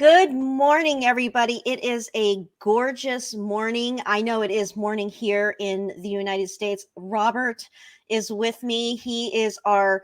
Good morning, everybody. It is a gorgeous morning. I know it is morning here in the United States. Robert is with me. He is our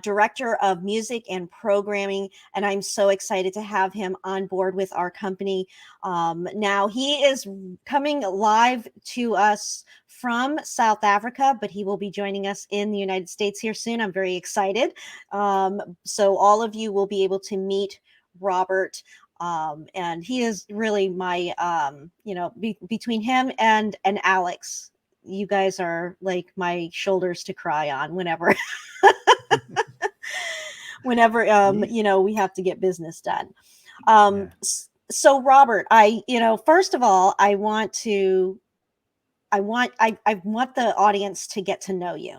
director of music and programming, and I'm so excited to have him on board with our company. Now, he is coming live to us from South Africa, but he will be joining us in the United States here soon. I'm very excited. So all of you will be able to meet Robert. And he is really my, between him and Alex, you guys are like my shoulders to cry on whenever, we have to get business done. So Robert, first of all, I want the audience to get to know you.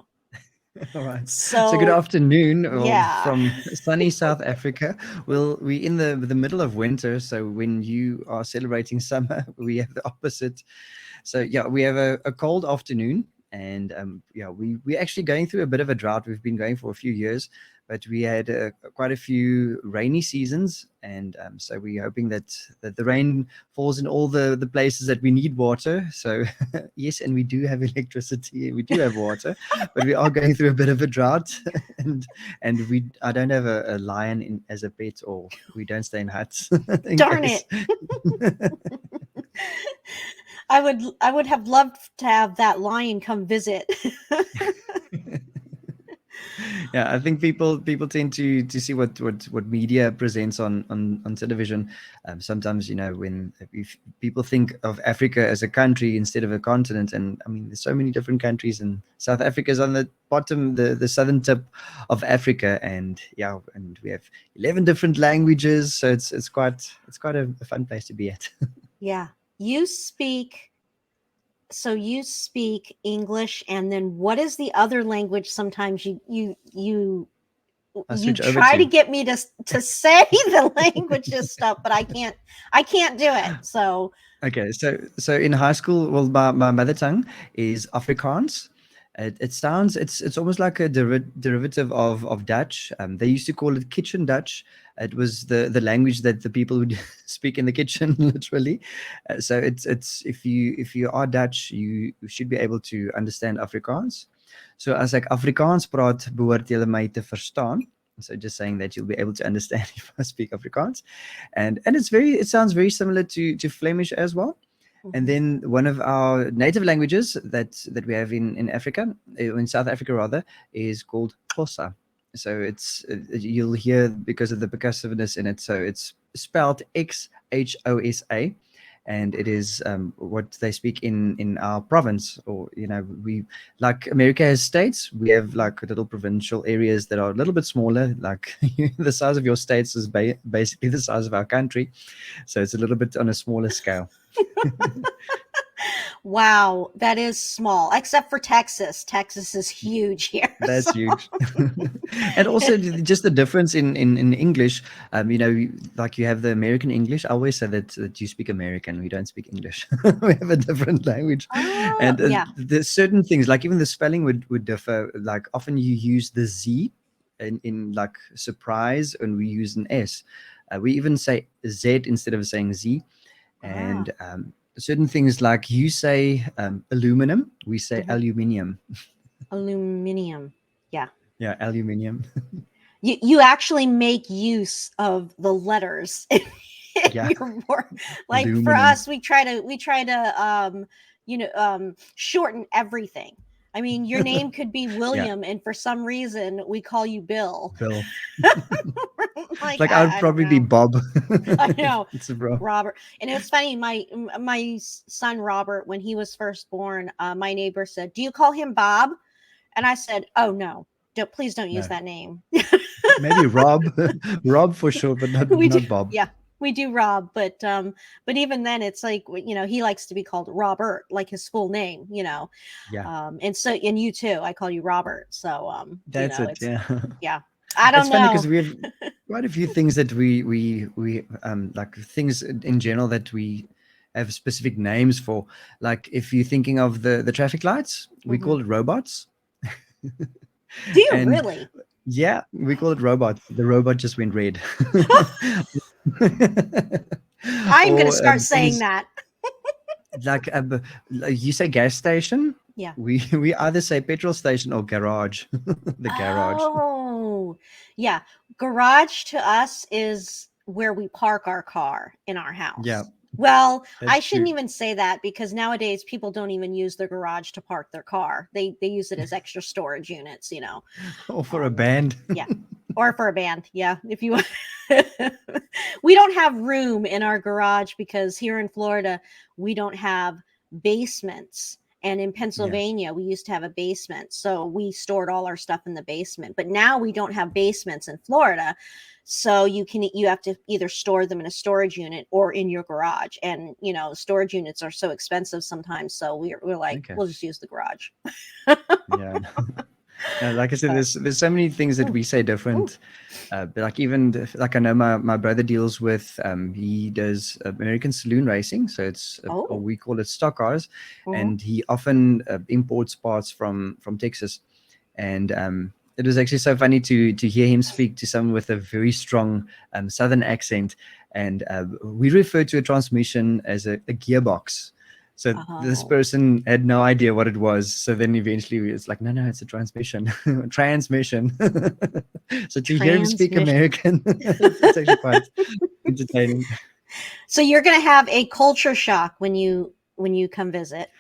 All right. So good afternoon, from sunny South Africa. Well, we're in the middle of winter, so when you are celebrating summer, we have the opposite. So we have a cold afternoon, and we're actually going through a bit of a drought. We've been going for a few years, but we had quite a few rainy seasons, and so we're hoping that the rain falls in all the places that we need water. So yes, and we do have electricity, we do have water, but we are going through a bit of a drought, and I don't have a lion as a pet, or we don't stay in huts. Darn it. I would have loved to have that lion come visit. Yeah, I think people tend to see what media presents on television. Sometimes, if people think of Africa as a country instead of a continent, and I mean, there's so many different countries, and South Africa is on the bottom, the southern tip of Africa, and we have 11 different languages, so it's quite a fun place to be at. Yeah, you speak English, and then what is the other language? Sometimes you try to get me to say the languages stuff, but I can't do it. So okay, so in high school, well, my mother tongue is Afrikaans. It sounds, it's almost like a derivative of Dutch. They used to call it kitchen Dutch. It was the language that the people would speak in the kitchen, literally. So it's if you are Dutch, you should be able to understand Afrikaans. So as ek Afrikaans praat, behoort julle my te verstaan. So just saying that you'll be able to understand if I speak Afrikaans, and it sounds very similar to Flemish as well. And then one of our native languages that we have in Africa, in South Africa rather, is called Xhosa. So you'll hear because of the percussiveness in it. So it's spelled Xhosa, and it is what they speak in our province. Or we, like America has states, we have like little provincial areas that are a little bit smaller. Like the size of your states is basically the size of our country, so it's a little bit on a smaller scale. Wow, that is small, except for Texas. Texas is huge here. That's huge. And also just the difference in English, like you have the American English. I always say that you speak American, we don't speak English. We have a different language. And there's certain things, like even the spelling would differ. Like often you use the Z in like surprise, and we use an S. We even say Z instead of saying Z. And certain things, like you say aluminum, we say aluminium. Aluminium. Yeah, aluminium. You actually make use of the letters in your word. Like aluminum. For us, we try to shorten everything. I mean, your name could be William, and for some reason we call you Bill. like I would probably be Bob. I know. It's a Robert. And it was funny, my son Robert, when he was first born, my neighbor said, "Do you call him Bob?" And I said, "Oh no, please don't use that name." Maybe Rob. Rob for sure, but not Bob. Yeah, we do Rob, but even then it's like, he likes to be called Robert, like his full name, and you too, I call you Robert. So that's it. Yeah. I don't know. It's funny because we have quite a few things that we like things in general that we have specific names for. Like if you're thinking of the traffic lights, we call it robots. Do you really? Yeah, we call it robot. The robot just went red. I'm going to Or start saying things that. like you say gas station. Yeah. We either say petrol station or garage. The garage. Oh, yeah. Garage to us is where we park our car in our Yeah, house. Well, I that's shouldn't true. even say that because nowadays people don't even use their garage to park their car. They use it as extra storage units, you know. Or for a Um, band. yeah. Or for a band. Yeah. If you we don't have room in our garage because here in Florida, we don't have basements. And in Yeah. Pennsylvania, we used to have a basement. So we stored all our stuff in the basement. But now we don't have basements in Florida. So you have to either store them in a storage unit or in your garage. And you know, storage units are so expensive sometimes. So we're like, Okay. we'll just use the garage. Yeah. No, like I said, But there's so many things that ooh, we say ooh, different. But like even like I know my brother deals with he does American saloon racing, so it's or oh, we call it stock cars, mhm. and he often imports parts from Texas, and it was actually so funny to hear him speak to someone with a very strong southern accent, and we refer to a transmission as a gearbox. So this Oh, person had no idea what it was. So then eventually it's like, no, it's a transmission, transmission. So to hear him speak transmission. American, it's actually quite entertaining. So you're going to have a culture shock when you come visit.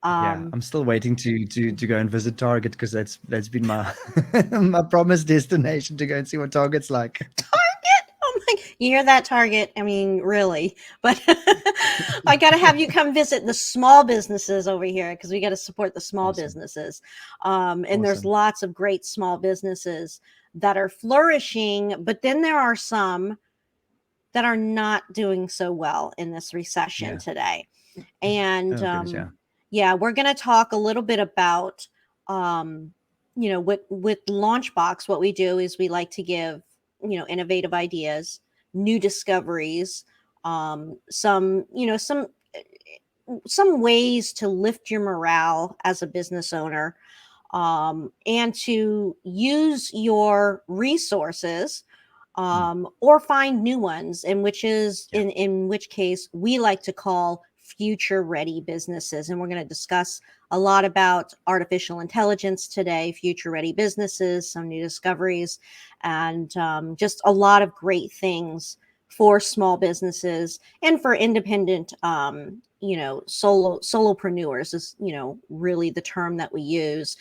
Yeah, Um, I'm still waiting to go and visit Target because that's been my my promised destination to go and see what Target's like. Target. Oh my! You hear that, Target? I mean, really? But I got to have you come visit the small businesses over here because we got to support the small Awesome, businesses. And there's awesome. lots of great small businesses that are flourishing, but then there are some that are not doing so well in this recession Yeah. today. And Oh goodness, yeah. yeah, we're going to talk a little bit about, um, you know, with Launchbox. What we do is we like to give, you know, innovative ideas, new discoveries, some, you know, some ways to lift your morale as a business owner, and to use your resources, Mm, or find new ones, and which is yeah. in which case we like to call future ready businesses. And we're going to discuss a lot about artificial intelligence today, future ready businesses, some new discoveries, and just a lot of great things for small businesses and for independent, you know, solopreneurs is, you know, really the term that we use.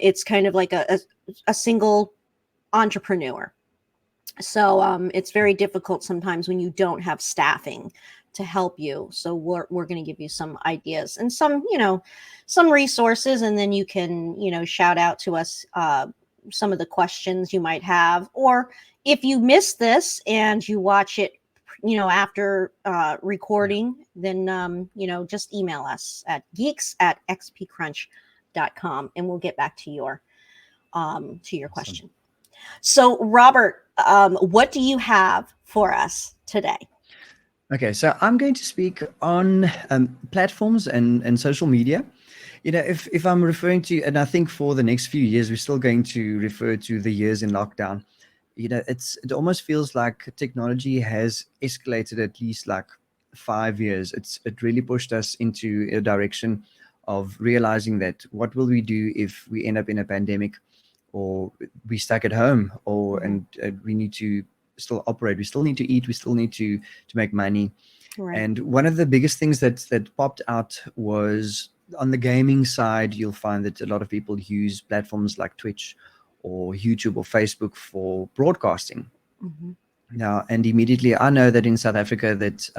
It's kind of like a single entrepreneur. So it's very difficult sometimes when you don't have staffing to help you. So we're going to give you some ideas and some, you know, some resources, and then you can, you know, shout out to us some of the questions you might have, or if you miss this and you watch it, you know, after Yeah. recording, then you know, just email us at geeks@xpcrunch.com and we'll get back to your Awesome. question. So, Robert, what do you have for us today? Okay, so I'm going to speak on platforms and social media. You know, if I'm referring to, and I think for the next few years, we're still going to refer to the years in lockdown. You know, it almost feels like technology has escalated at least like 5 years. It really pushed us into a direction of realizing that what will we do if we end up in a pandemic, or we stuck at home, or Mhm. and we need to still operate. We still need to eat. We still need to make money. Right. And one of the biggest things that popped out was on the gaming side. You'll find that a lot of people use platforms like Twitch or YouTube or Facebook for broadcasting. Hmm. Now, and immediately I know that in South Africa that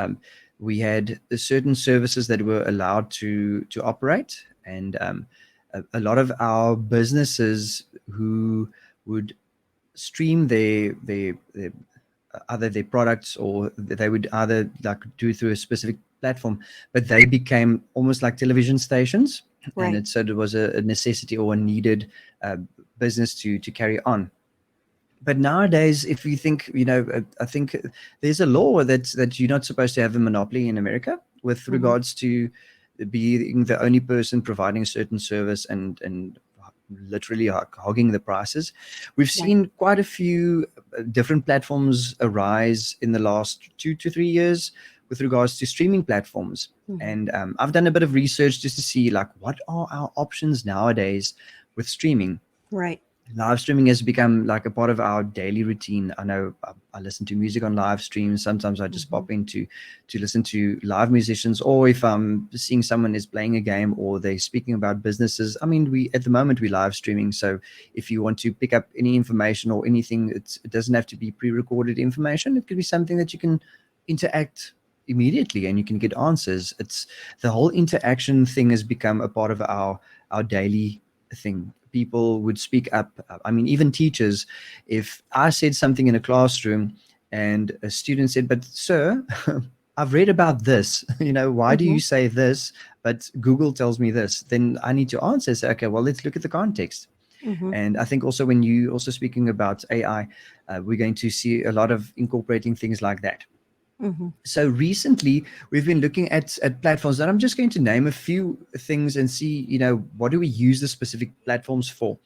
we had certain services that were allowed to operate, and a lot of our businesses who would stream their either their products, or they would either like do through a specific platform, but they became almost like television stations, and Right. it was a necessity or a needed uh, business to carry on. But nowadays, if you think, you know, I think there's a law that you're not supposed to have a monopoly in America with Hmm. regards to being the only person providing a certain service, and literally hogging the prices. We've Right. seen quite a few different platforms arise in the last 2 to 3 years with regards to streaming platforms. Mhm. And I've done a bit of research just to see like what are our options nowadays with streaming. Right. Live streaming has become like a part of our daily routine. I know I listen to music on live streams. Sometimes I just Mhm. pop in to listen to live musicians, or if I'm seeing someone is playing a game or they're speaking about businesses. I mean, we at the moment we live streaming, so if you want to pick up any information or anything, it doesn't have to be pre-recorded information. It could be something that you can interact immediately and you can get answers. It's the whole interaction thing has become a part of our daily thing. People would speak up. I mean, even teachers, if I said something in a classroom and a student said, "But sir, I've read about this, why do you Mhm. say this? But Google tells me this," then I need to answer, say, okay, well, let's look at the context. Mhm. And I think also when you also speaking about AI, we're going to see a lot of incorporating things like that. Mhm. So recently we've been looking at platforms, and I'm just going to name a few things and see, what do we use the specific platforms for.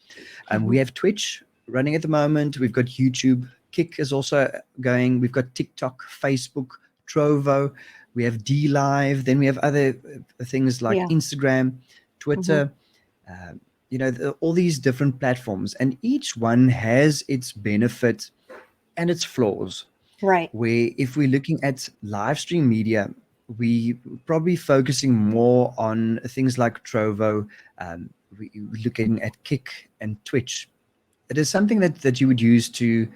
We Mhm. have Twitch running at the moment. We've got YouTube. Kick is also going. We've got TikTok, Facebook, Trovo. We have D Live. Then we have other things like Yeah. Instagram, Mhm. Twitter. Uh, all these different platforms, and each one has its benefit and its flaws. Right. Where if we're looking at live stream media, we probably focusing more on things like Trovo. We're looking at Kick and Twitch. It is something that you would use to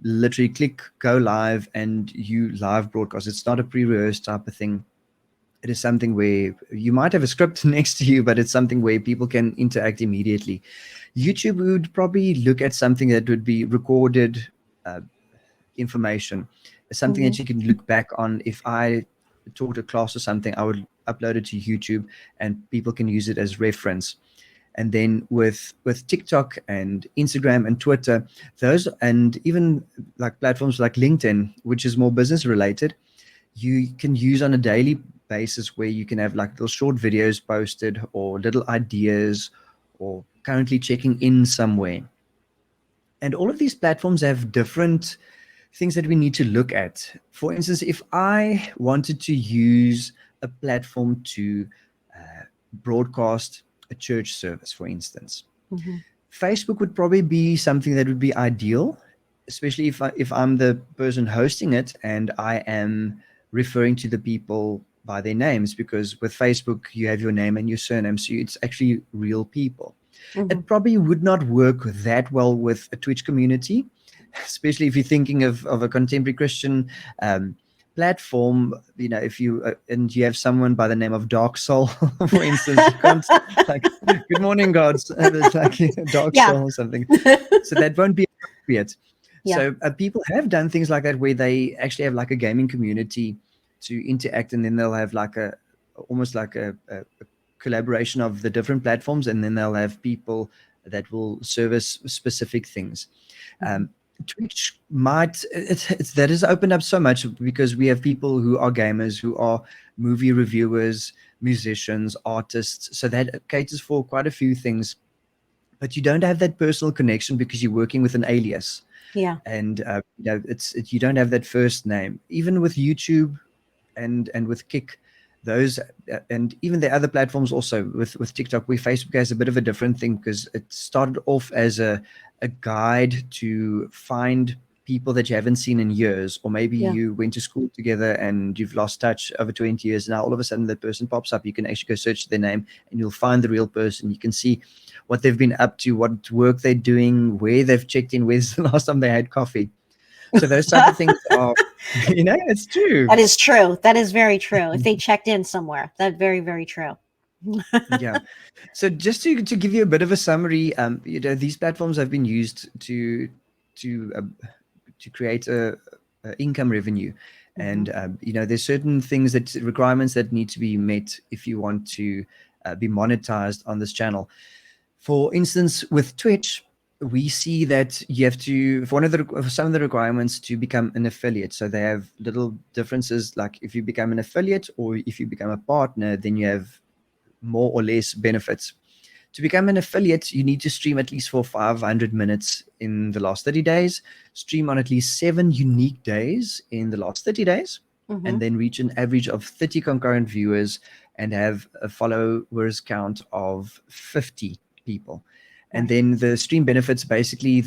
literally click go live and you live broadcast. It's not a pre-rehearsed type of thing. It is something where you might have a script next to you, but it's something where people can interact immediately. YouTube would probably look at something that would be recorded uh, information. It's something Mhm. that you can look back on. If I taught a class or something, I would upload it to YouTube and people can use it as reference. And then with TikTok and Instagram and Twitter, those, and even like platforms like LinkedIn, which is more business related, you can use on a daily basis, where you can have like little short videos posted or little ideas or currently checking in somewhere. And all of these platforms have different things that we need to look at. For instance, if I wanted to use a platform to broadcast a church service, for instance, Mhm. Facebook would probably be something that would be ideal, especially if I'm the person hosting it and I am referring to the people by their names, because with Facebook you have your name and your surname, so it's actually real people. Mhm. It probably would not work that well with a Twitch community, especially if you're thinking of a contemporary Christian platform. If you and you have someone by the name of Dark Soul, for instance, you can't like, "Good morning, gods," it's like Dark Yeah. Soul or something. So that won't be appropriate. Yeah. So people have done things like that, where they actually have like a gaming community to interact, and then they'll have like a almost like a collaboration of the different platforms, and then they'll have people that will service specific things. Mhm. um, Twitch might it's that has opened up so much, because we have people who are gamers, who are movie reviewers, musicians, artists, so that caters for quite a few things. But you don't have that personal connection because you're working with an alias, Yeah. and you don't have that first name. Even with YouTube and with Kick, those and even the other platforms also with TikTok, where Facebook has a bit of a different thing, because it started off as a guide to find people that you haven't seen in years, or maybe Yeah. you went to school together and you've lost touch over 20 years. Now all of a sudden that person pops up. You can actually go search their name and you'll find the real person. You can see what they've been up to, what work they're doing, where they've checked in, where's the last time they had coffee. So those type of things are, it's true. That is true. That is very true. If they checked in somewhere, that very, very true. Yeah. So just to give you a bit of a summary, these platforms have been used to to create a income revenue, Mhm. and there's certain things, that requirements that need to be met if you want to be monetized on this channel. For instance, with Twitch, we see that you have to, for for some of the requirements to become an affiliate. So they have little differences, like if you become an affiliate or if you become a partner, then you have more or less benefits. To become an affiliate, you need to stream at least for 500 minutes in the last 30 days, stream on at least 7 unique days in the last 30 days, Mm-hmm. and then reach an average of 30 concurrent viewers and have a followers count of 50 people. And Right. then the stream benefits, basically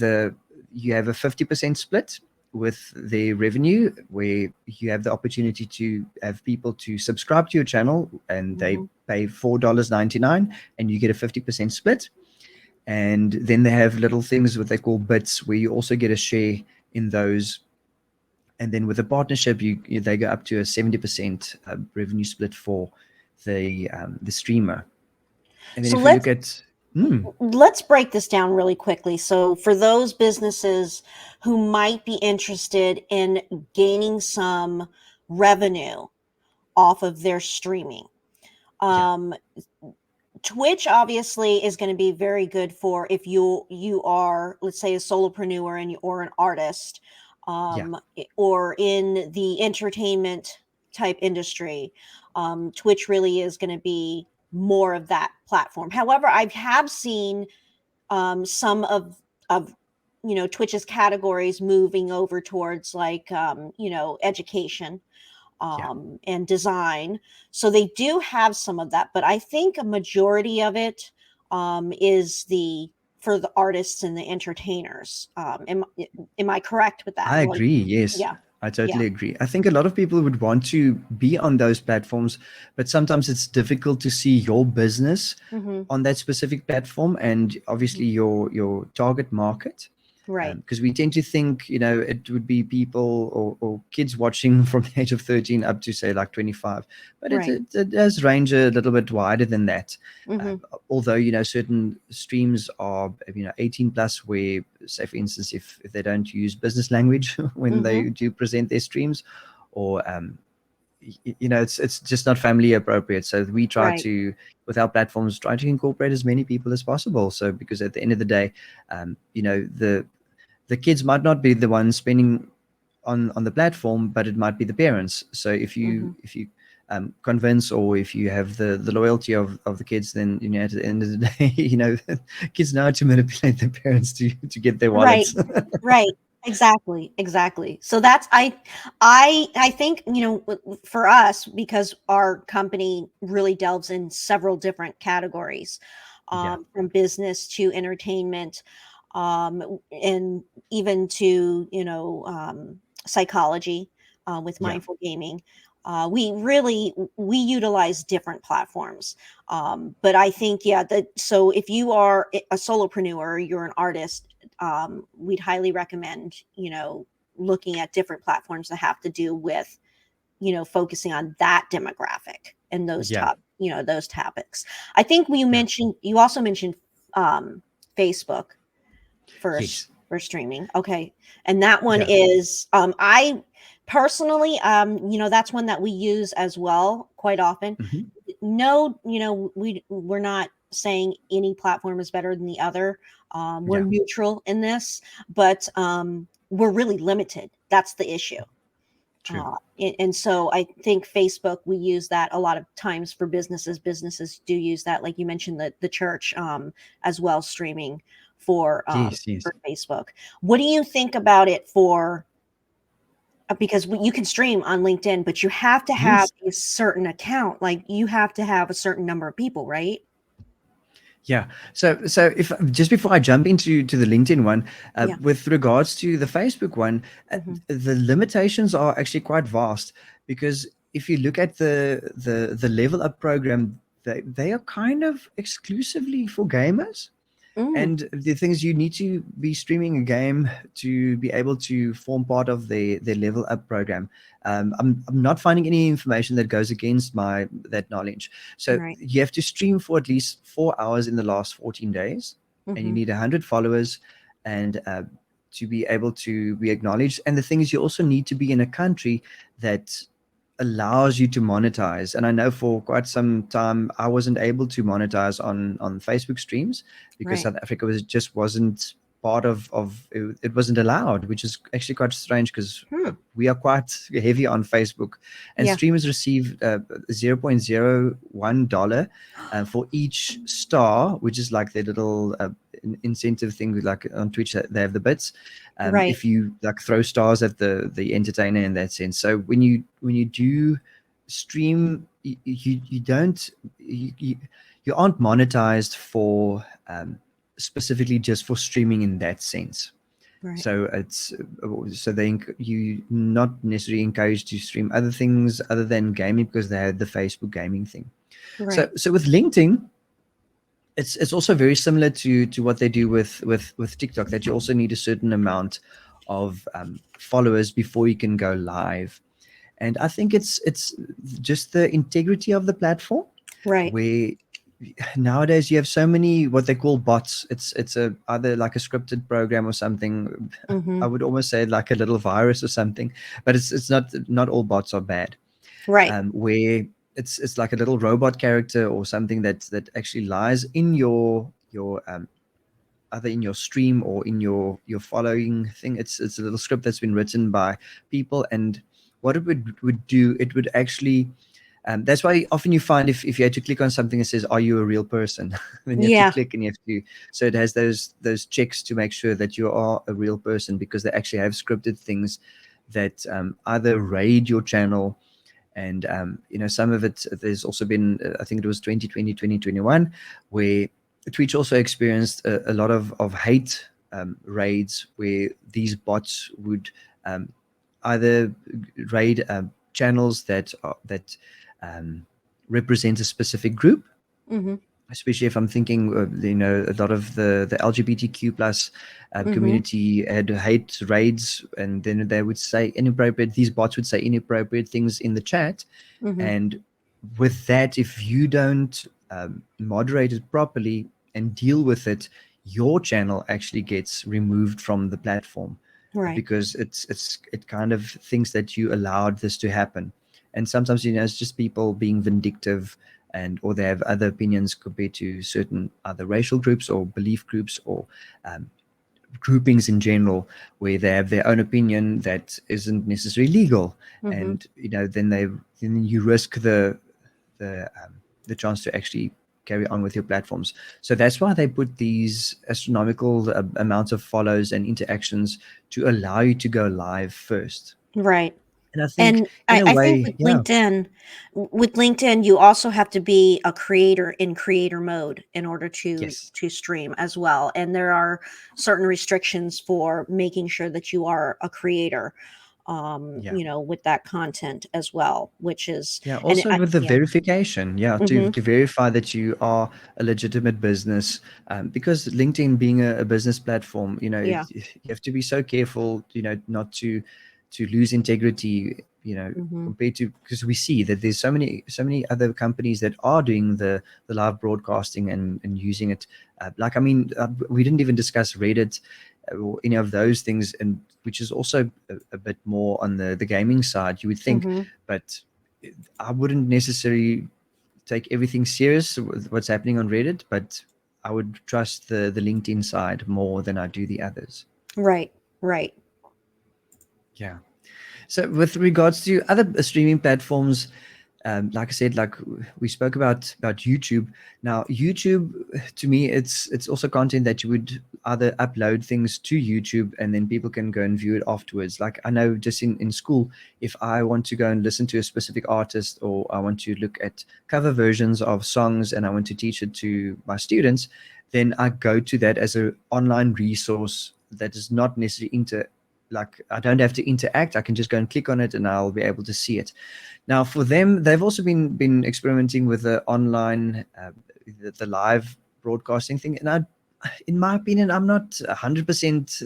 you have a 50% split with the revenue, where you have the opportunity to have people to subscribe to your channel, and they Mm-hmm. pay $4.99 and you get a 50% split. And then they have little things what they call bits, where you also get a share in those. And then with a partnership, they go up to a 70% revenue split for the streamer. And then So if we look at let's break this down really quickly. So for those businesses who might be interested in gaining some revenue off of their streaming, yeah, Twitch obviously is going to be very good for if you are, let's say, a solopreneur or an artist, yeah, or in the entertainment type industry. Twitch really is going to be more of that platform. However, I have seen some of Twitch's categories moving over towards like education yeah. and design. So they do have some of that, but I think a majority of it is the for the artists and the entertainers. Am I correct with that? I Like, agree. Yes, yeah, I yeah, totally agree. I think a lot of people would want to be on those platforms, but sometimes it's difficult to see your business hmm, on that specific platform, and obviously your target market. right, Because we tend to think, it would be people or kids watching from the age of 13 up to say like 25, but right, it does range a little bit wider than that. hmm, Although certain streams are 18 plus, where, say for instance, if they don't use business language when hmm, they do present their streams, or it's just not family appropriate. So we try right, to, with our platforms, try to incorporate as many people as possible. So because at the end of the day, the kids might not be the ones spending on the platform, but it might be the parents. So hmm. if you convince, or if you have the loyalty of the kids, then at the end of the day, kids know how to manipulate their parents to get their Right, wallets. right. Exactly, exactly. So that's I think, for us, because our company really delves in several different categories, Yeah, from business to entertainment, and even to, psychology, with yeah, mindful gaming. We utilize different platforms. But I think, yeah, that so if you are a solopreneur, or you're an artist, we'd highly recommend, looking at different platforms that have to do with, focusing on that demographic and yeah. those topics. I think Yeah. you also mentioned Facebook for Yes. for streaming. Okay. And that one Yeah. is I personally, that's one that we use as well quite often. Hmm. No, we're not saying any platform is better than the other. We're Yeah. neutral in this, but we're really limited. That's the issue. True. And so I think Facebook, we use that a lot of times for businesses. Businesses do use that, like you mentioned, the church, as well, streaming Yes. Yes. for Facebook. What do you think about it for? Because you can stream on LinkedIn, but you have to have Yes. a certain account. Like you have to have a certain number of people, right? Yeah. So if just before I jump to the LinkedIn one, Yeah. with regards to the Facebook one, Hmm. the limitations are actually quite vast, because if you look at the level up program, they are kind of exclusively for gamers. Mm, And the thing is, you need to be streaming a game to be able to form part of the level up program. I'm not finding any information that goes against that knowledge. So right. you have to stream for at least 4 hours in the last 14 days, and you Hmm. need 100 followers, and to be able to be acknowledged. And the thing is, you also need to be in a country that allows you to monetize. And I know for quite some time I wasn't able to monetize on Facebook streams, because Right. South Africa wasn't part of it, it wasn't allowed, which is actually quite strange because Hmm. we are quite heavy on Facebook, and Yeah. streamers receive $0.01 for each star, which is like their little incentive thing. Like on Twitch, they have the bits. Right. If you like throw stars at the entertainer in that sense. So when you do stream, you don't you aren't monetized for specifically just for streaming in that sense. Right. So it's so you not necessarily encouraged to stream other things other than gaming because they had the Facebook gaming thing. Right. So with LinkedIn, it's also very similar to what they do with TikTok, that you also need a certain amount of followers before you can go live. And I think it's just the integrity of the platform, Right. where nowadays you have so many what they call bots. It's a either like a scripted program or something. Mm-hmm. I would almost say like a little virus or something, but it's not all bots are bad. Right. Where it's like a little robot character or something that actually lies in your either in your stream or in your following thing. It's a little script that's been written by people, and what it would do, it would actually that's why often you find if you had to click on something that says, "Are you a real person?" then you have to Yeah. click and you have to. So it has those checks to make sure that you are a real person, because they actually have scripted things that either raid your channel, and some of it, there's also been I think it was 2020 2021 where Twitch also experienced a lot of hate raids, where these bots would either raid channels that um, represent a specific group, Mm-hmm. especially if I'm thinking, a lot of the LGBTQ plus Mm-hmm. community had hate raids, and then they would say inappropriate. These bots would say inappropriate things in the chat, Mm-hmm. and with that, if you don't moderate it properly and deal with it, your channel actually gets removed from the platform, Right. because it kind of thinks that you allowed this to happen. And sometimes it's just people being vindictive, and or they have other opinions compared to certain other racial groups or belief groups, or um, groupings in general, where they have their own opinion that isn't necessarily legal. Mm-hmm. And then you risk the chance to actually carry on with your platforms. So that's why they put these astronomical amounts of follows and interactions to allow you to go live first. Right. And I think And in a I think way, yeah, with LinkedIn, you also have to be a creator in creator mode in order yes, to stream as well. And there are certain restrictions for making sure that you are a creator, yeah. with that content as well, which is Yeah, and also with the yeah. verification, yeah, Hmm. to verify that you are a legitimate business, because LinkedIn being a business platform, Yeah. you have to be so careful, not to lose integrity, Hmm. compared to, because we see that there's so many other companies that are doing the live broadcasting and using it, like I mean, we didn't even discuss Reddit or any of those things, and which is also a bit more on the gaming side, you would think, Hmm. but I wouldn't necessarily take everything serious with what's happening on Reddit, but I would trust the LinkedIn side more than I do the others. Right. Right. Yeah. So with regards to other streaming platforms, like I said, like we spoke about YouTube. Now, YouTube, to me, it's also content that you would either upload things to YouTube and then people can go and view it afterwards. Like I know just in school, if I want to go and listen to a specific artist, or I want to look at cover versions of songs and I want to teach it to my students, then I go to that as an online resource that is not necessarily like I don't have to interact. I can just go and click on it and I'll be able to see it. Now, for them, they've also been experimenting with the online, the live broadcasting thing. And in my opinion, I'm not 100%,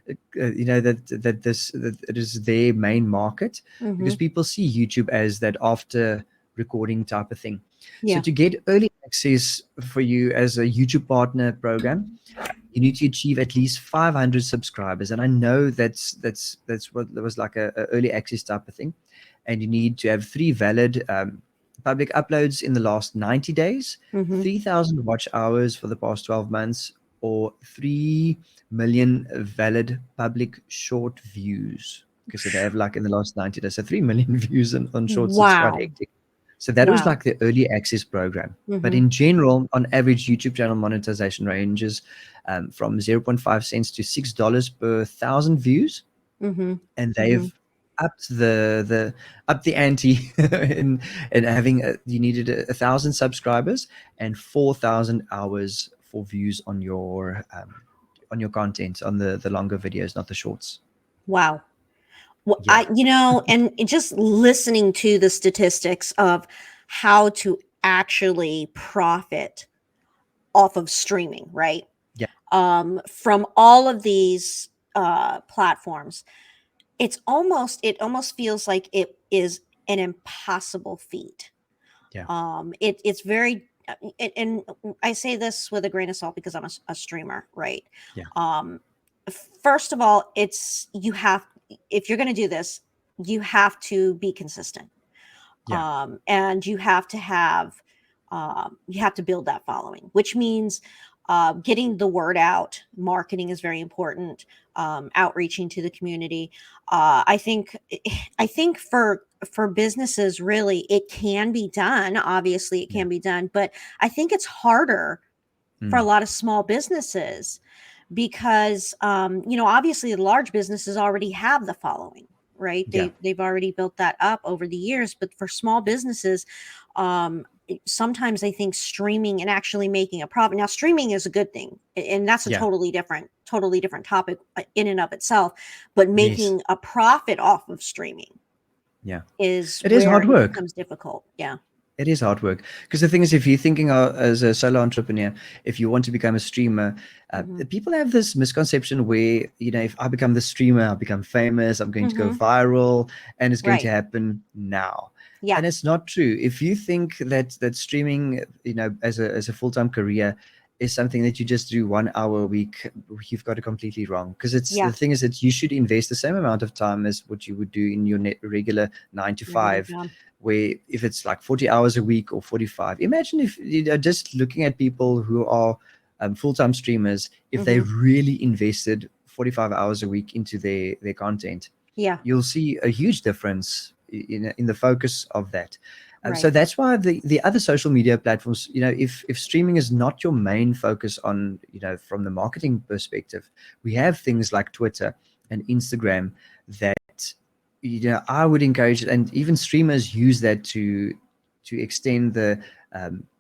that it is their main market, Hmm. because people see YouTube as that after recording type of thing. So Yeah. to get early access for you as a YouTube partner program, you need to achieve at least 500 subscribers, and I know that's what that was like a early access type of thing. And you need to have 3 valid public uploads in the last 90 days, Hmm. 3,000 watch hours for the past 12 months, or 3 million valid public short views. Okay, so they have like in the last 90 days, so 3 million views on shorts. It's quite Wow. hectic. So that was Wow. like the early access program. But Mm-hmm. in general, on average, YouTube channel monetization ranges from 0.5 cents to $6 per thousand views, Mm-hmm. and Mm-hmm. they've upped the ante in having you needed 1,000 subscribers and 4,000 hours for views on your content, on the longer videos, not the shorts. Wow. Well, Yeah, and just listening to the statistics of how to actually profit off of streaming, right? yeah, From all of these platforms, it almost feels like it is an impossible feat. yeah, It's very, and I say this with a grain of salt because I'm a streamer, right? yeah, Um, First of all, if you're going to do this, you have to be consistent, yeah, and you have to build that following, which means getting the word out. Marketing is very important. Outreaching to the community. I think for businesses, really, it can be done. Obviously, it yeah. can be done, but I think it's harder for a Mm, lot of small businesses because obviously the large businesses already have the following, right? yeah, They've already built that up over the years, but for small businesses, sometimes I think streaming and actually making a profit. Now streaming is a good thing, and that's a yeah. totally different topic in and of itself, but Yes, making a profit off of streaming yeah. is It is where hard it work. becomes difficult. Yeah. It is hard work because the thing is, if you're thinking as a solo entrepreneur, if you want to become a streamer, Hmm. people have this misconception where, if I become the streamer, I'll become famous, I'm going to go Hmm. viral, and it's going to Right. happen now. Yeah. And it's not true. If you think that streaming, as a full-time career is something that you just do 1 hour a week, you've got it completely wrong. Because it's the Yeah. thing is that you should invest the same amount of time as what you would do in your regular nine to Regular five job. where if it's like 40 hours a week or 45, imagine if just looking at people who are full-time streamers, if they Hmm. really invested 45 hours a week into their content, Yeah. you'll see a huge difference in the focus of that. So Right. that's why the other social media platforms, if streaming is not your main focus on, from the marketing perspective, we have things like Twitter and Instagram that, I would encourage, and even streamers use that to extend the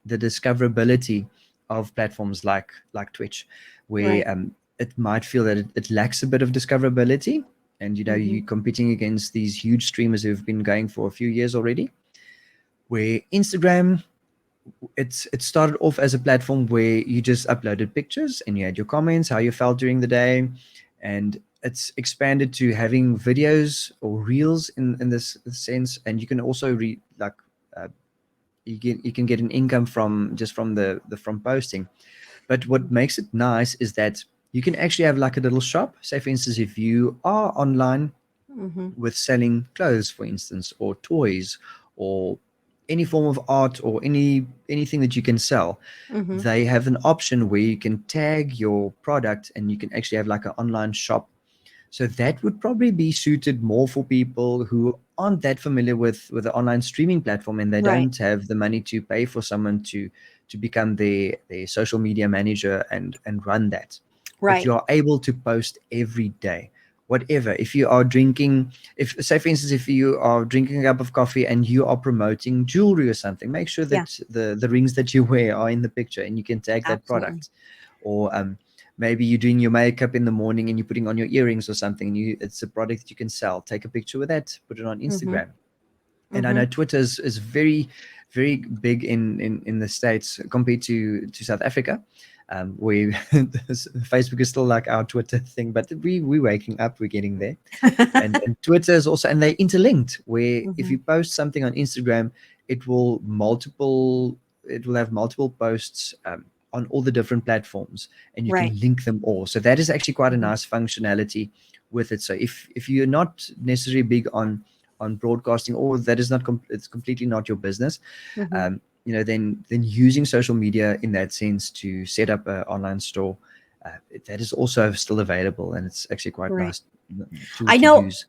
discoverability of platforms like Twitch, where Right. it might feel that it lacks a bit of discoverability, and Hmm. you're competing against these huge streamers who've been going for a few years already. Where Instagram, it started off as a platform where you just uploaded pictures and you had your comments, how you felt during the day, and it's expanded to having videos or reels in this sense, and you can also uh, you can get an income from the from posting. But what makes it nice is that you can actually have like a little shop. Say for instance, if you are online Hmm. with selling clothes, for instance, or toys, or any form of art, or anything that you can sell, Hmm. they have an option where you can tag your product and you can actually have like an online shop. So that would probably be suited more for people who aren't that familiar with the online streaming platform, and they Right. don't have the money to pay for someone to become their social media manager and run that. But Right. you are able to post every day. Whatever. If you are drinking, if say for instance, if you are drinking a cup of coffee and you are promoting jewelry or something, make sure Yeah. that the rings that you wear are in the picture and you can tag that Absolutely. product. Or maybe you're doing your makeup in the morning and you're putting on your earrings or something, and it's a product that you can sell. Take a picture with that, put it on Hmm. Instagram. And I Hmm. know Twitter is very, very big in the States compared to South Africa, where Facebook is still like our Twitter thing, but we're waking up, we're getting there. And Twitter is also, and they interlinked, where if Hmm. you post something on Instagram, it will have multiple posts on all the different platforms, and you Right. can link them all. So that is actually quite a Hmm. nice functionality with it. So if you're not necessarily big on broadcasting, or that is not it's completely not your business, Hmm. then using social media in that sense to set up an online store that is also still available, and it's actually quite Right. nice tool I to know use.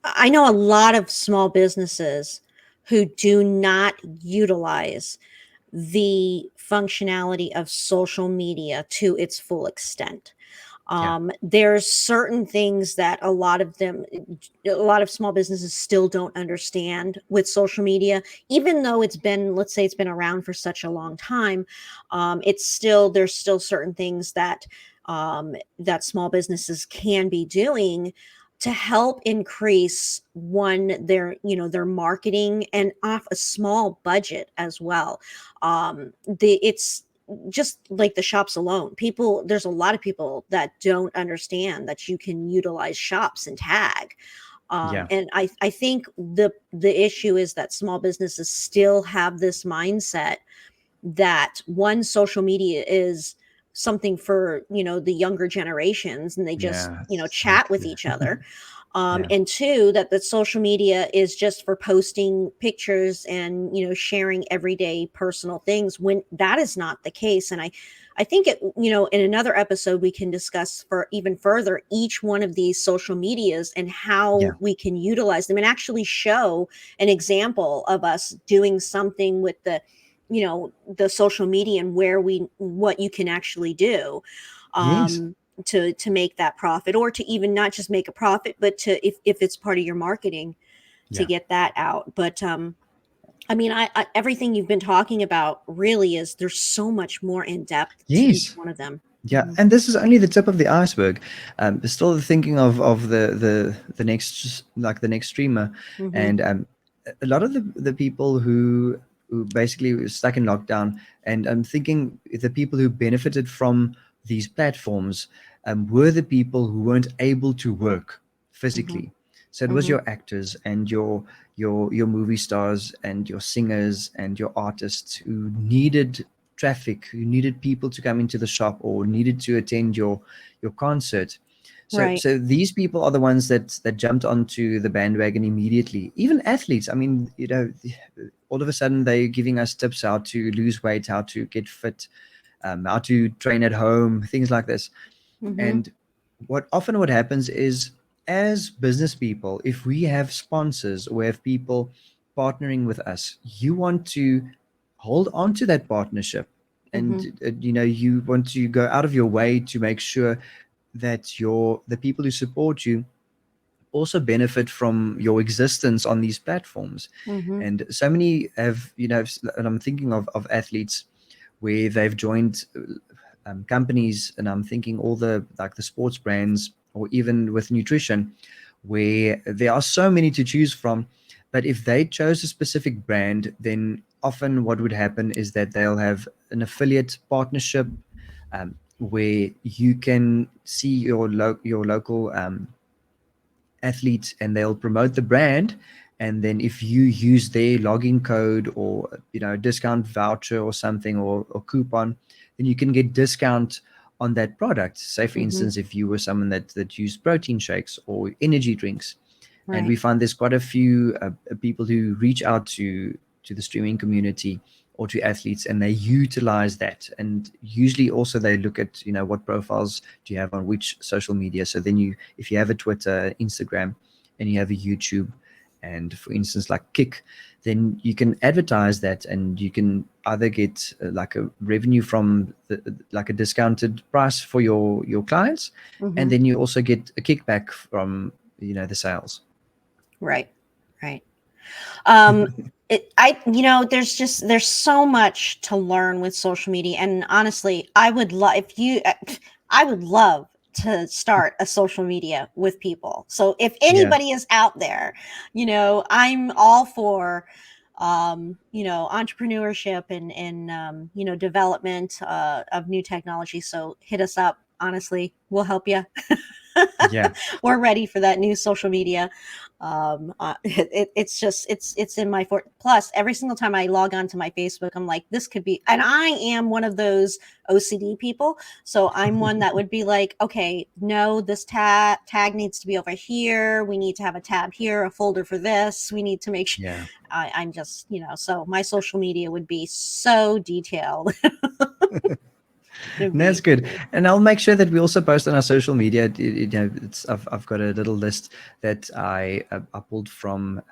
I know a lot of small businesses who do not utilize the functionality of social media to its full extent. Yeah, There's certain things that a lot of small businesses still don't understand with social media, even though let's say it's been around for such a long time. There's still certain things that small businesses can be doing to help increase their marketing and off a small budget as well. It's just like the shops alone. There's a lot of people that don't understand that you can utilize shops and tag. yeah, And I think the issue is that small businesses still have this mindset that one, social media is something for the younger generations, and they just yeah. chat with each other. Yeah, And two, that the social media is just for posting pictures and sharing everyday personal things, when that is not the case. And I think in another episode we can discuss for even further each one of these social medias and yeah, how we can utilize them, and actually show an example of us doing something with the social media, and what you can actually do yes, to make that profit, or to even not just make a profit, but to, if it's part of your marketing, to yeah, get that out. But I mean, I everything you've been talking about really is, there's so much more in depth to each yes. one of them. Yeah, Mhm. and this is only the tip of the iceberg. Still thinking of the next, like the next streamer, Mhm. and a lot of the people who basically were stuck in lockdown, and I'm thinking the people who benefited from these platforms were the people who weren't able to work Mhm. physically. So it was Mhm. your actors and your movie stars and your singers and your artists who needed traffic, who needed people to come into the shop or needed to attend your concert. Right. So these people are the ones that jumped onto the bandwagon immediately. Even athletes, I mean, all of a sudden they're giving us tips how to lose weight, how to get fit, how to train at home, things like this. Mhm. And what happens is, as business people, if we have sponsors or have people partnering with us, you want to hold on to that partnership, Mhm. and you want to go out of your way to make sure that the people who support you also benefit from your existence on these platforms. Mhm. And so many have, and I'm thinking of athletes where they've joined companies, and I'm thinking all the, like the sports brands, or even with nutrition, where there are so many to choose from. But if they chose a specific brand, then often what would happen is that they'll have an affiliate partnership, where you can see your local athletes, and they'll promote the brand. And then if you use their login code, or discount voucher or something, or coupon, then you can get discount on that product. Say for Mhm. instance, if you were someone that used protein shakes or energy drinks. And Right. we find there's quite a few people who reach out to the streaming community or to athletes, and they utilize that. And usually also they look at what profiles do you have on which social media. So then if you have a Twitter, Instagram, and you have a YouTube, and for instance like Kick, then you can advertise that, and you can either get like a revenue from like a discounted price for your clients, and Mhm. then you also get a kickback from the sales. Right. Right. Um, there's so much to learn with social media, and honestly, I would love to start a social media with people. So if Yeah, anybody is out there, I'm all for entrepreneurship and development of new technology. So hit us up. Honestly, we'll help you. yeah, We're ready for that new social media. It's just it's in my fort. Plus, every single time I log on to my Facebook, I'm like, this could be. And I am one of those OCD people, so I'm one that would be like, okay, no, this tag needs to be over here. We need to have a tab here, a folder for this. We need to make sure. yeah. I'm just so my social media would be so detailed. That's good. And I'll make sure that we also post on our social media. I've got a little list that I pulled from,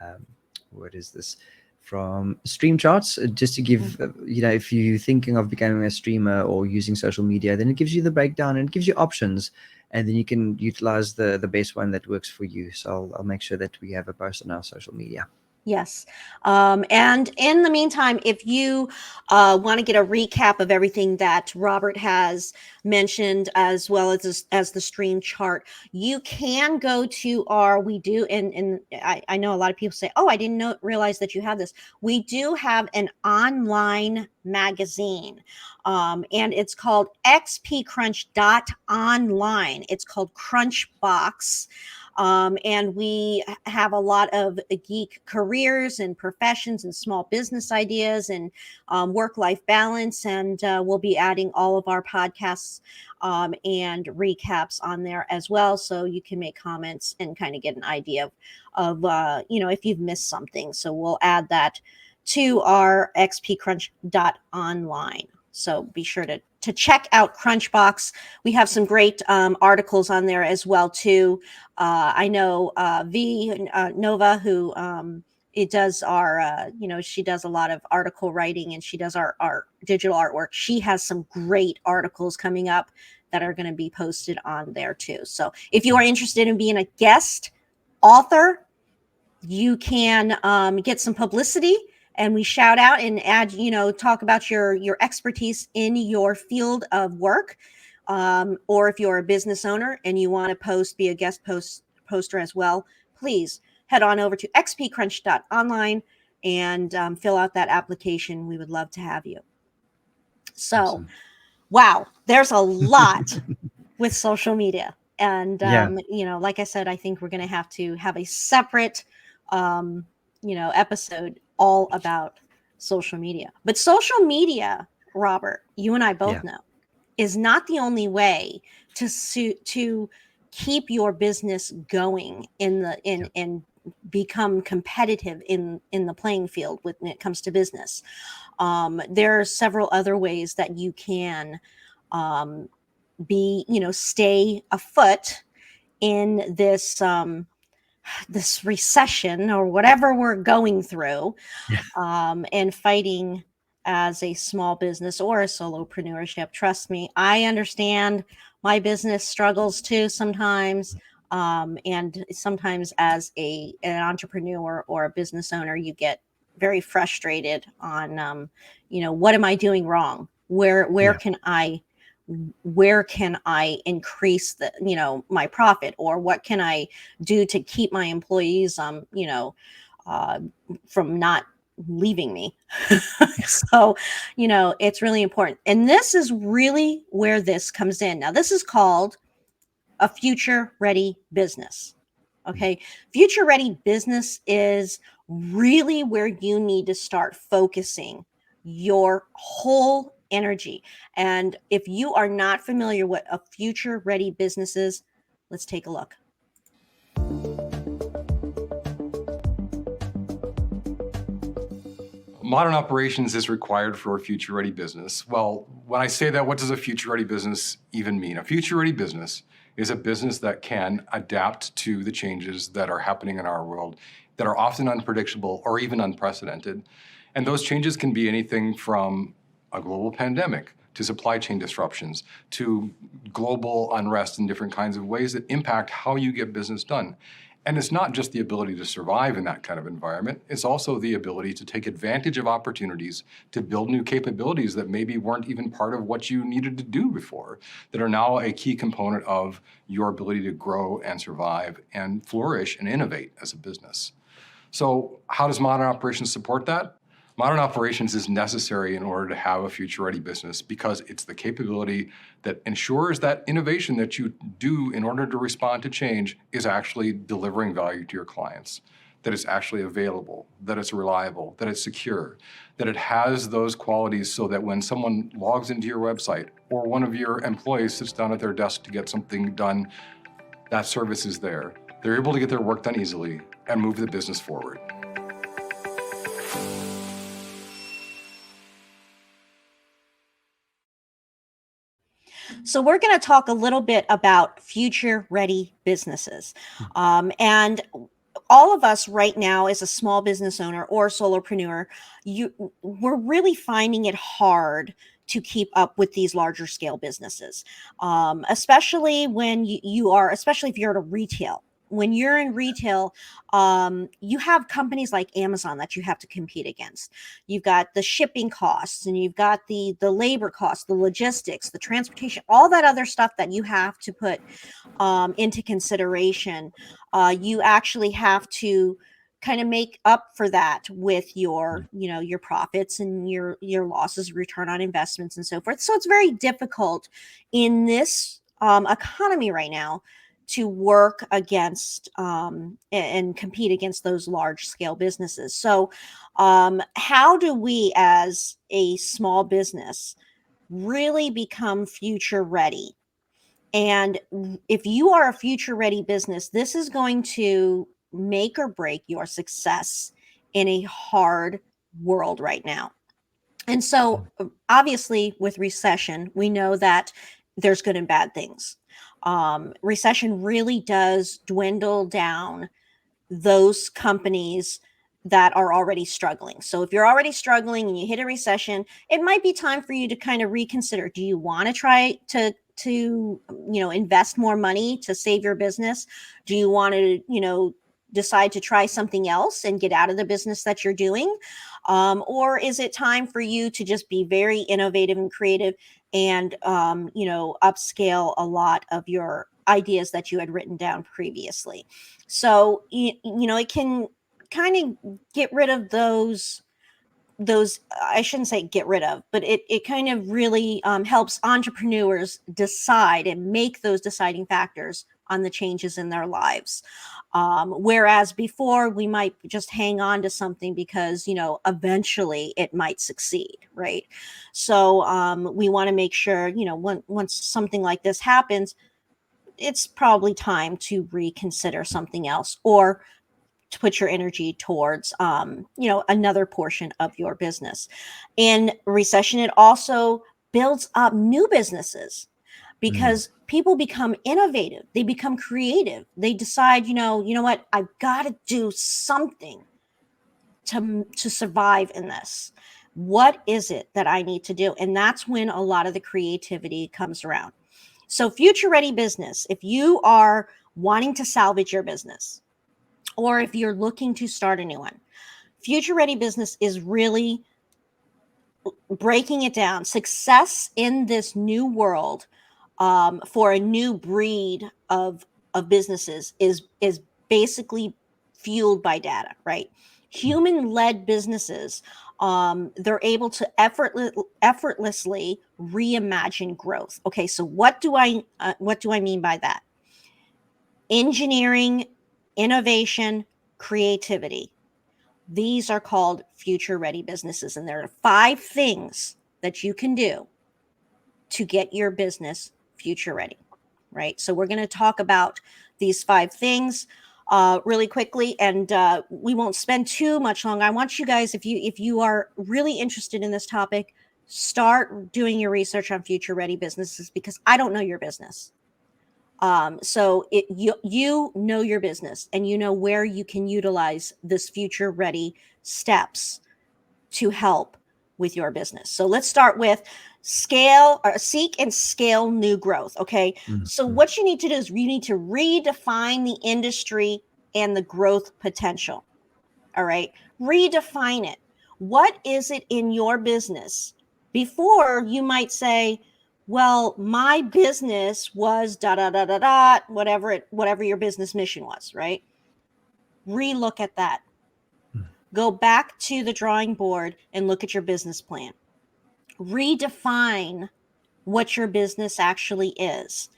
what is this? From stream charts, just to give, if you're thinking of becoming a streamer or using social media, then it gives you the breakdown and it gives you options. And then you can utilize the best one that works for you. So I'll make sure that we have a post on our social media. Yes. And in the meantime, if you want to get a recap of everything that Robert has mentioned, as well as the stream chart, you can go to and I know a lot of people say, oh, I didn't realize that you have this. We do have an online magazine, and it's called xpcrunch.online. It's called CrunchBOX. And we have a lot of geek careers and professions and small business ideas and work-life balance. And we'll be adding all of our podcasts and recaps on there as well. So you can make comments and kind of get an idea of if you've missed something. So we'll add that to our xpcrunch.online. So be sure to check out CrunchBOX. We have some great articles on there as well too. I know Nova, who it does our, she does a lot of article writing and she does our digital artwork. She has some great articles coming up that are going to be posted on there too. So if you are interested in being a guest author, you can get some publicity. And we shout out and add, talk about your expertise in your field of work. Or if you're a business owner and you want to be a guest poster as well, please head on over to xpcrunch.online and fill out that application. We would love to have you. So, awesome. Wow, there's a lot with social media. And, like I said, I think we're going to have a separate, episode all about social media. But social media, Robert, you and I both know, is not the only way to keep your business going and become competitive in the playing field when it comes to business. There are several other ways that you can stay afoot in this this recession or whatever we're going through, and fighting as a small business or a solopreneurship. Trust me, I understand my business struggles too sometimes. And sometimes as an entrepreneur or a business owner, you get very frustrated on, what am I doing wrong? Where can I increase my profit, or what can I do to keep my employees, from not leaving me? So, it's really important. And this is really where this comes in. Now, this is called a future ready business. Okay. Future ready business is really where you need to start focusing your whole energy. And if you are not familiar with a future ready business is, let's take a look. Modern operations is required for a future-ready business. Well, when I say that, what does a future-ready business even mean? A future-ready business is a business that can adapt to the changes that are happening in our world that are often unpredictable or even unprecedented. And those changes can be anything from a global pandemic to supply chain disruptions to global unrest in different kinds of ways that impact how you get business done. And it's not just the ability to survive in that kind of environment, it's also the ability to take advantage of opportunities to build new capabilities that maybe weren't even part of what you needed to do before, that are now a key component of your ability to grow and survive and flourish and innovate as a business. So how does modern operations support that? Modern operations is necessary in order to have a future-ready business because it's the capability that ensures that innovation that you do in order to respond to change is actually delivering value to your clients, that it's actually available, that it's reliable, that it's secure, that it has those qualities so that when someone logs into your website or one of your employees sits down at their desk to get something done, that service is there. They're able to get their work done easily and move the business forward. So we're going to talk a little bit about future ready businesses. And all of us right now as a small business owner or solopreneur, we're really finding it hard to keep up with these larger scale businesses, especially when especially if you're at a retail. When you're in retail, you have companies like Amazon that you have to compete against. You've got the shipping costs, and you've got the labor costs, the logistics, the transportation, all that other stuff that you have to put into consideration. You actually have to kind of make up for that with your your profits and your losses, return on investments, and so forth. So it's very difficult in this economy right now to work against and compete against those large scale businesses. So how do we as a small business really become future ready? And if you are a future ready business, this is going to make or break your success in a hard world right now. And so, obviously, with recession, we know that there's good and bad things. Recession really does dwindle down those companies that are already struggling. So if you're already struggling and you hit a recession, it might be time for you to kind of reconsider. Do you want to try to invest more money to save your business? Do you want to decide to try something else and get out of the business that you're doing? Or is it time for you to just be very innovative and creative and upscale a lot of your ideas that you had written down previously? So it can kind of get rid of those I shouldn't say get rid of, but it kind of really helps entrepreneurs decide and make those deciding factors on the changes in their lives. Whereas before we might just hang on to something because, eventually it might succeed, right? So we want to make sure, once something like this happens, it's probably time to reconsider something else or to put your energy towards another portion of your business. In recession, it also builds up new businesses because people become innovative, they become creative, they decide, you know what, I've got to do something to survive in this. What is it that I need to do? And that's when a lot of the creativity comes around. So future ready business, if you are wanting to salvage your business, or if you're looking to start a new one, future ready business is really breaking it down. Success in this new world for a new breed of businesses is basically fueled by data, right? Human-led businesses, they're able to effortlessly reimagine growth. Okay, so what do I mean by that? Engineering, innovation, creativity. These are called future ready businesses. And there are 5 things that you can do to get your business future ready, right? So we're going to talk about these 5 things really quickly, and we won't spend too much long. I want you guys, if you are really interested in this topic, start doing your research on future ready businesses, because I don't know your business. So you know your business, and you know where you can utilize this future ready steps to help with your business. So let's start with seek and scale new growth. Okay. So what you need to do is you need to redefine the industry and the growth potential. All right. Redefine it. What is it in your business? Before, you might say, well, my business was whatever your business mission was, right? Relook at that. Go back to the drawing board and look at your business plan. Redefine what your business actually is.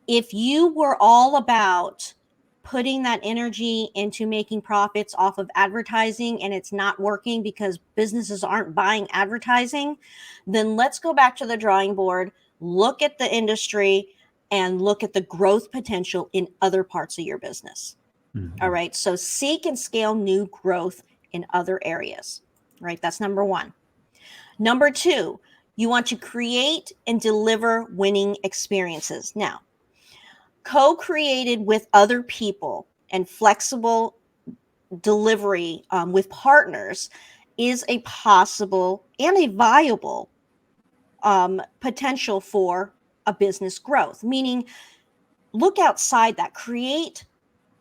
If you were all about putting that energy into making profits off of advertising and it's not working because businesses aren't buying advertising, then let's go back to the drawing board, look at the industry, and look at the growth potential in other parts of your business. All right. So seek and scale new growth in other areas, right? That's number 1. Number 2, You want to create and deliver winning experiences. Now, co-created with other people and flexible delivery with partners is a possible and a viable potential for a business growth, meaning look outside that, create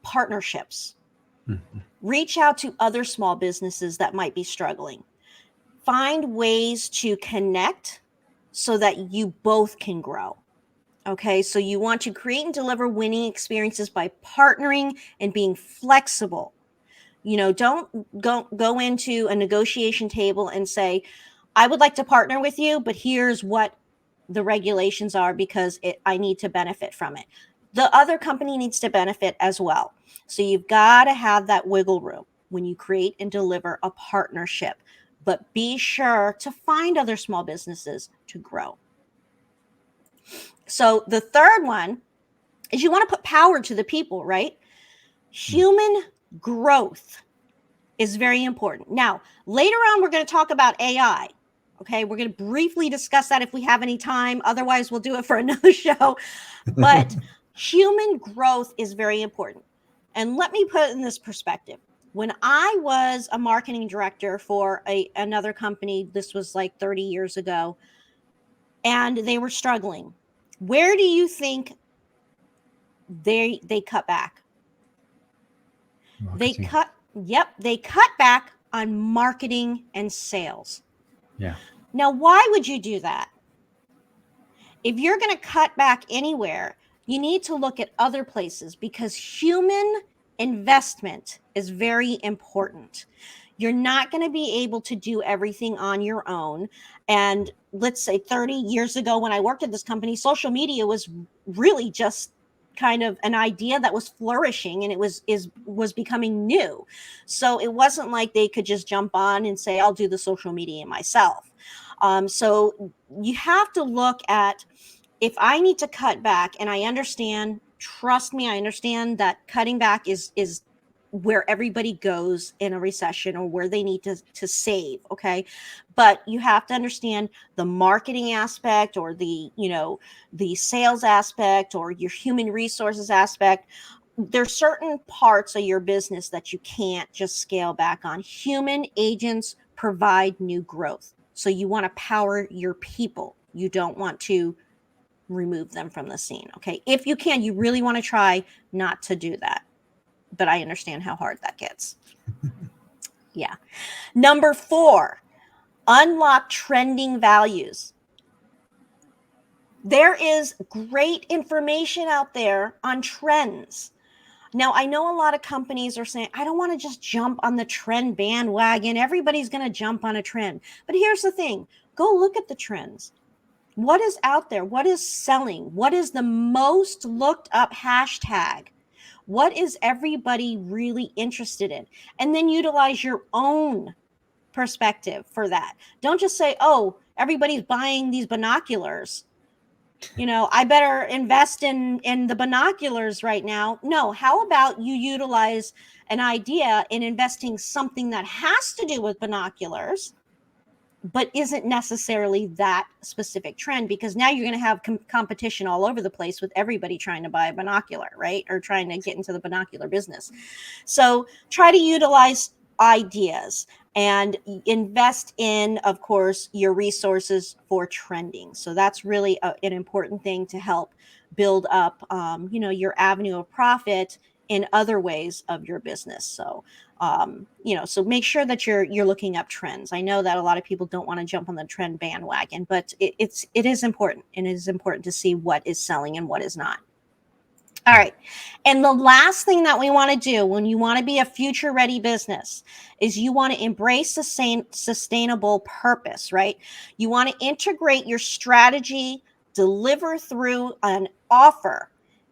partnerships, reach out to other small businesses that might be struggling, find ways to connect so that you both can grow. Okay, so you want to create and deliver winning experiences by partnering and being flexible. You know, don't go into a negotiation table and say, I would like to partner with you, but here's what the regulations are because I need to benefit from it. The other company needs to benefit as well. So you've got to have that wiggle room when you create and deliver a partnership, but be sure to find other small businesses to grow. So the third one is you want to put power to the people, right? Human growth is very important. Now, later on, we're going to talk about AI. Okay, we're going to briefly discuss that if we have any time. Otherwise, we'll do it for another show. But human growth is very important. And let me put it in this perspective. When I was a marketing director for another company, this was like 30 years ago, and they were struggling. Where do you think they cut back? Marketing. They cut back on marketing and sales. Yeah. Now, why would you do that? If you're going to cut back anywhere, you need to look at other places because human investment is very important. You're not going to be able to do everything on your own. And let's say 30 years ago when I worked at this company, social media was really just kind of an idea that was flourishing and it was becoming new. So it wasn't like they could just jump on and say, I'll do the social media myself. So you have to look at, if I need to cut back, and I understand, trust me, I understand that cutting back is where everybody goes in a recession or where they need to save. Okay. But you have to understand the marketing aspect or the sales aspect or your human resources aspect. There's certain parts of your business that you can't just scale back on. Human agents provide new growth. So you want to power your people. You don't want to remove them from the scene. Okay. If you can, you really want to try not to do that. But I understand how hard that gets. Yeah. Number 4, unlock trending values. There is great information out there on trends. Now, I know a lot of companies are saying, I don't want to just jump on the trend bandwagon. Everybody's going to jump on a trend. But here's the thing. Go look at the trends. What is out there? What is selling? What is the most looked up hashtag? What is everybody really interested in? And then utilize your own perspective for that. Don't just say, oh, everybody's buying these binoculars. I better invest in the binoculars right now. No, how about you utilize an idea in investing something that has to do with binoculars, but isn't necessarily that specific trend, because now you're going to have competition all over the place with everybody trying to buy a binocular, right? Or trying to get into the binocular business. So try to utilize ideas and invest in, of course, your resources for trending. So that's really an important thing to help build up, your avenue of profit in other ways of your business. So so make sure that you're looking up trends. I know that a lot of people don't want to jump on the trend bandwagon, but it is important, and it is important to see what is selling and what is not. All right. And the last thing that we want to do when you want to be a future ready business is you want to embrace sustainable purpose, right? You want to integrate your strategy, deliver through an offer,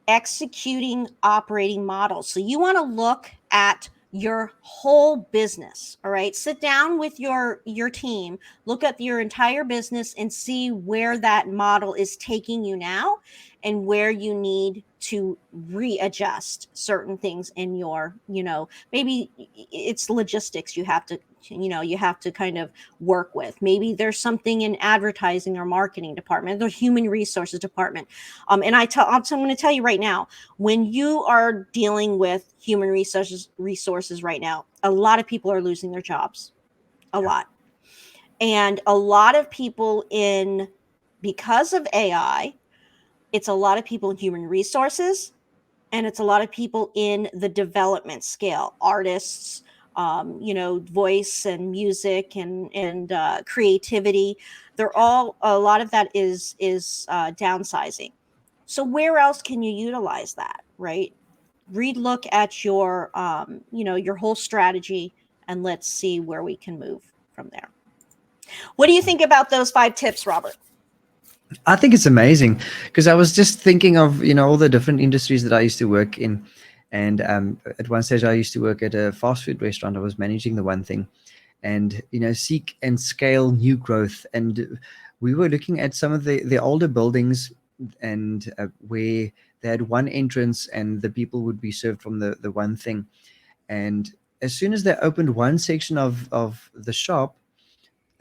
executing operating models. So you want to look at your whole business. All right. Sit down with your team, look at your entire business and see where that model is taking you now and where you need to readjust certain things in your, maybe it's logistics you have to you have to kind of work with. Maybe there's something in advertising or marketing department, the human resources department. And I'm going to tell you right now, when you are dealing with human resources right now, a lot of people are losing their jobs, a lot. And a lot of people because of AI, it's a lot of people in human resources, and it's a lot of people in the development scale, artists, voice and music and creativity. They're all, a lot of that is downsizing. So where else can you utilize that, right? Look at your your whole strategy, and let's see where we can move from there. What do you think about those 5 tips, Robert? I think it's amazing because I was just thinking of all the different industries that I used to work in, and at one stage I used to work at a fast food restaurant. I was managing the one thing, and seek and scale new growth. And we were looking at some of the older buildings, and where they had one entrance, and the people would be served from the one thing. And as soon as they opened one section of the shop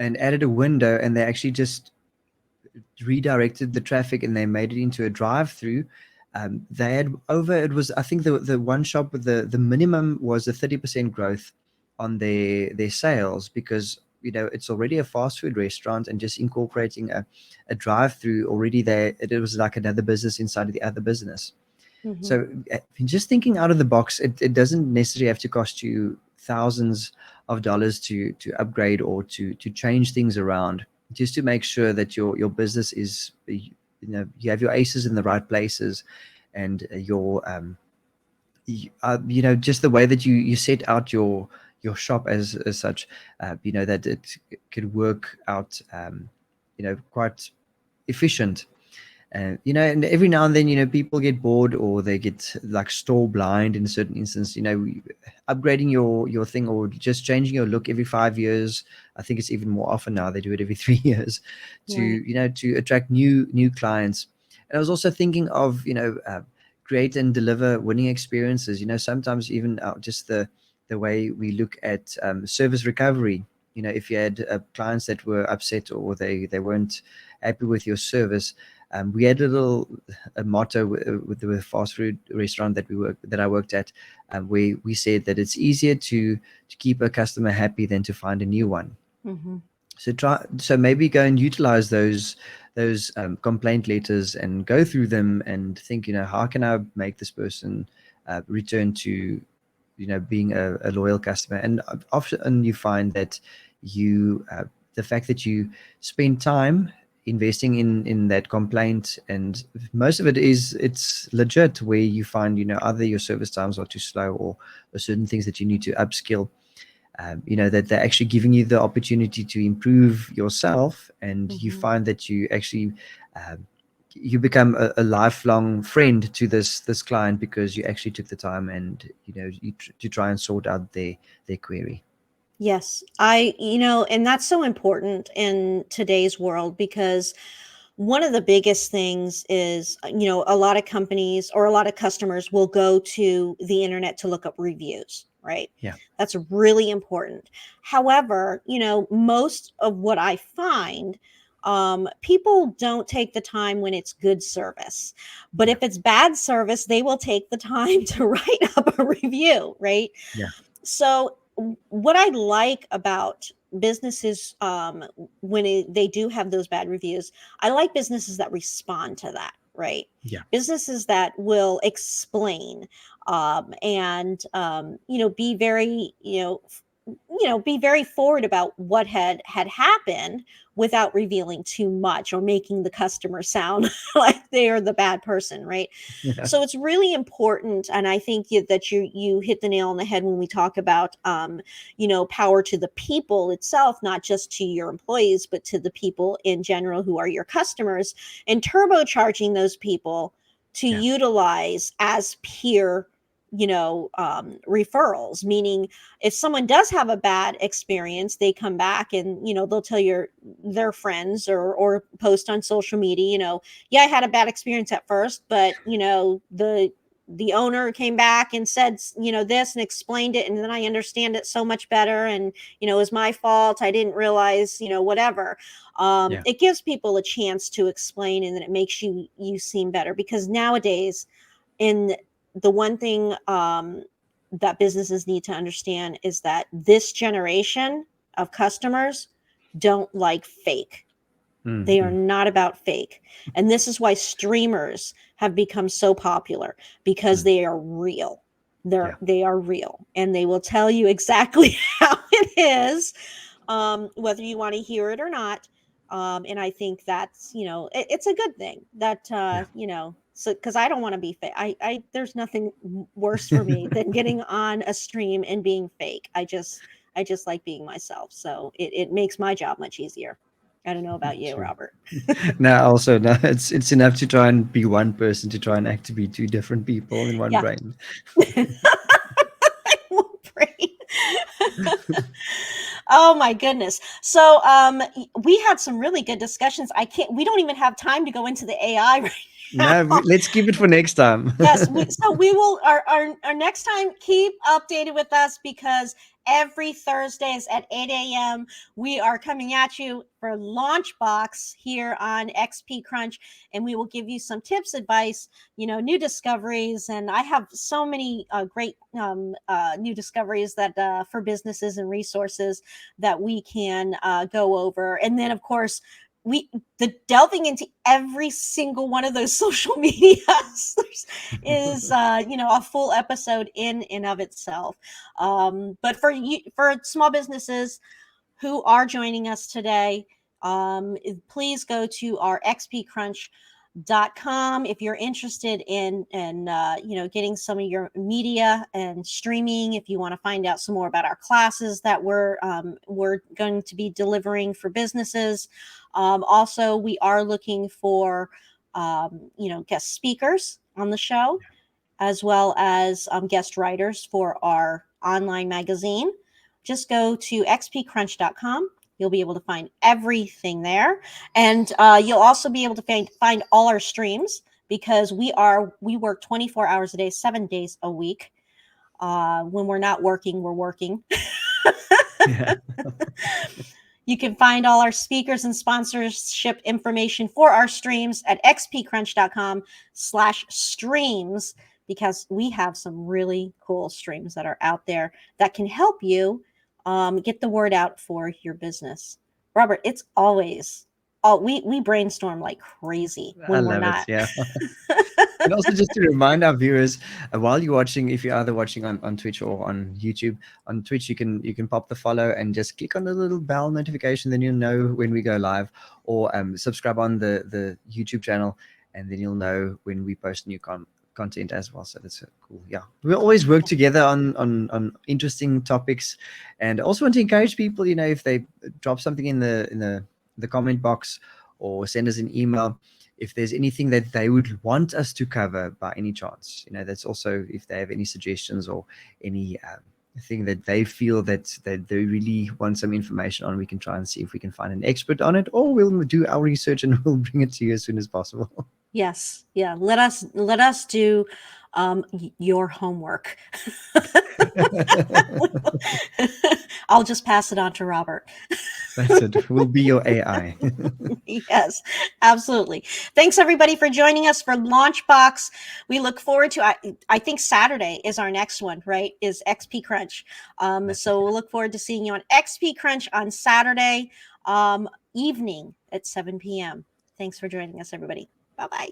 and added a window, and they actually just redirected the traffic and they made it into a drive-through. They had it was, I think, the one shop with the minimum was a 30% growth on their sales, because it's already a fast food restaurant, and just incorporating a drive-through already there, it was like another business inside of the other business. Mm-hmm. So just thinking out of the box, it doesn't necessarily have to cost you thousands of dollars to upgrade or to change things around, just to make sure that your business is, you have your aces in the right places, and your just the way that you set out your shop as such, that it could work out quite efficient. And every now and then, people get bored, or they get like store blind in a certain instance. Upgrading your thing, or just changing your look every 5 years. I think it's even more often now. They do it every 3 years to Right. to attract new clients. And I was also thinking of create and deliver winning experiences. Sometimes even just the way we look at service recovery. If you had clients that were upset, or they weren't happy with your service. We had a motto with the fast food restaurant that I worked at, where we said that it's easier to keep a customer happy than to find a new one. Mm-hmm. So maybe go and utilize those complaint letters, and go through them and think, how can I make this person return to being a loyal customer. And often you find that the fact that you spend time investing in that complaint, and most of it's legit, where you find either your service times are too slow, or certain things that you need to upskill, that they're actually giving you the opportunity to improve yourself, and you Mm-hmm. find that you actually you become a lifelong friend to this client, because you actually took the time, and to try and sort out their query. Yes, and that's so important in today's world, because one of the biggest things is, a lot of companies or a lot of customers will go to the internet to look up reviews, right? Yeah. That's really important. However, most of what I find, people don't take the time when it's good service. But Yeah. if it's bad service, they will take the time to write up a review, right? Yeah. So what I like about businesses, when they do have those bad reviews, I like businesses that respond to that, right? Yeah. Businesses that will explain, and be very be very forward about what had happened, without revealing too much or making the customer sound like they are the bad person, right? Yeah. So it's really important, and I think that you hit the nail on the head when we talk about power to the people itself, not just to your employees, but to the people in general who are your customers, and turbocharging those people to Yeah. utilize as peer referrals. Meaning, if someone does have a bad experience, they come back and they'll tell their friends, or post on social media, yeah, I had a bad experience at first, but the the owner came back and said, this and explained it, and then I understand it so much better, and it was my fault, I didn't realize, whatever. It gives people a chance to explain, and then it makes you seem better, because nowadays, in the one thing that businesses need to understand is that this generation of customers don't like fake. They are not about fake. And this is why streamers have become so popular, because they are real. They are real, and they will tell you exactly how it is, whether you want to hear it or not. And I think that's, it's a good thing that, so, because I don't want to be fake. I there's nothing worse for me than getting on a stream and being fake. I just like being myself. So it makes my job much easier. I don't know about you, Robert. No, it's enough to try and be one person, to try and act to be two different people in one brain. One brain. Oh my goodness. So we had some really good discussions. We don't even have time to go into the AI right now. No, let's keep it for next time. Yes, so we will, our next time, keep updated with us, because every Thursdays at 8 a.m. we are coming at you for LaunchBOX here on XP Crunch, and we will give you some tips, advice, new discoveries. And I have so many great new discoveries that for businesses and resources that we can go over. And then, of course, the delving into every single one of those social medias is a full episode in and of itself. But for small businesses who are joining us today, please go to our xpcrunch.com if you're interested in getting some of your media and streaming. If you want to find out some more about our classes that we're going to be delivering for businesses. Also, we are looking for guest speakers on the show, as well as guest writers for our online magazine. Just go to xpcrunch.com. You'll be able to find everything there. And you'll also be able to find all our streams, because we work 24 hours a day, 7 days a week. When we're not working, we're working. You can find all our speakers and sponsorship information for our streams at xpcrunch.com/streams, because we have some really cool streams that are out there that can help you get the word out for your business. Robert, it's always, we brainstorm like crazy when we're not. And also, just to remind our viewers, while you're watching, if you're either watching on Twitch or on YouTube, on Twitch you can pop the follow and just click on the little bell notification, then you'll know when we go live, or subscribe on the YouTube channel, and then you'll know when we post new content as well. So that's cool. We always work together on interesting topics, and also want to encourage people, if they drop something in the comment box, or send us an email, if there's anything that they would want us to cover by any chance. That's also, if they have any suggestions or any thing that they feel that they really want some information on, we can try and see if we can find an expert on it, or we'll do our research and we'll bring it to you as soon as possible. Yes. Yeah. Let us do your homework. I'll just pass it on to Robert. That's it. We'll be your AI. Yes, absolutely. Thanks everybody for joining us for LaunchBOX. We look forward to, I think Saturday is our next one, right? Is XP Crunch. So we'll look forward to seeing you on XP Crunch on Saturday evening at 7 p.m. Thanks for joining us, everybody. Bye-bye.